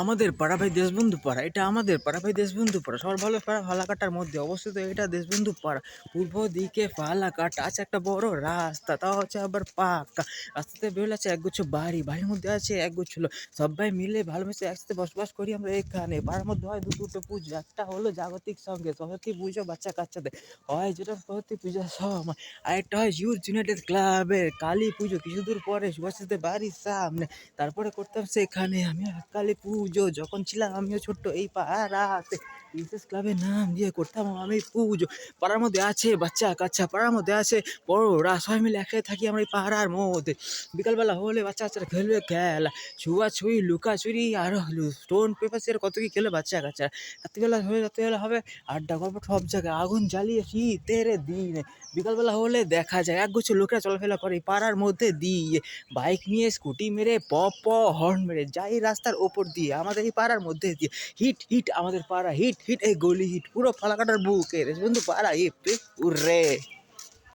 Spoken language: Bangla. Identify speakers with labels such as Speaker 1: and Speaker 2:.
Speaker 1: আমাদের পাড়া ভাই দেশবন্ধু পাড়া, এটা আমাদের পাড়া ভাই দেশবন্ধু পাড়া, সবার ভালো পাড়া ফালাকাটার মধ্যে অবস্থিত এটা দেশবন্ধু পাড়া। পূর্ব দিকে ফালাকাটা আছে একটা বড় রাস্তা, তাও হচ্ছে আবার পাকা। রাস্তাতে বেরোলে আছে একগুচ্ছ বাড়ি, বাড়ির মধ্যে আছে একগুচ্ছ লোক, সবাই মিলে ভালোবেসে একসাথে বসবাস করি আমরা এখানে। পাড়ার মধ্যে হয় দুটো পুজো, একটা হলো জাগতিক সঙ্গে সরস্বতী পুজো বাচ্চা কাচ্চাদের হয়, যেটা সরস্বতী পূজা সময়। আরেকটা হয় ইউথ ইউনাইটেড ক্লাবের কালী পুজো, কিছুদূর পরে সুভাষিসদের বাড়ির সামনে। তারপরে করতাম সেখানে আমি কালী পুজো, যখন ছিলাম আমিও ছোট্ট এই পাড়াতে প্রিন্সেস ক্লাবের নাম দিয়ে করতাম আমি পুজো। পাড়ার মধ্যে আছে বাচ্চা কাচ্চা, পাড়ার মধ্যে আছে বড়রা, সবাই মিলে একসাথে থাকি আমরা এই পাড়ার মধ্যে। বিকালবেলা হলে বাচ্চা কাচ্চারা খেলবে খেলা, ছুঁয়াছুঁয়ি, লুকাচুরি, আরো স্টোন পেপার সে কত কি খেলে বাচ্চা কাচ্চারা। রাত্রিবেলা হবে আড্ডা গল্প সব জায়গায়, আগুন জ্বালিয়ে শীতের দিনে বিকালবেলা হলে দেখা যায় একগুচ্ছ লোকেরা চলাফেরা করে পাড়ার মধ্যে দিয়ে, বাইক নিয়ে স্কুটি মেরে প হর্ন মেরে যাই রাস্তার ওপর দিয়ে আমাদের এই পাড়ার মধ্যে দিয়ে। হিট হিট আমাদের পাড়া, হিট হিট এই গলি হিট, পুরো ফালাকাটার বুকে বন্ধু পাড়া হিট উরে।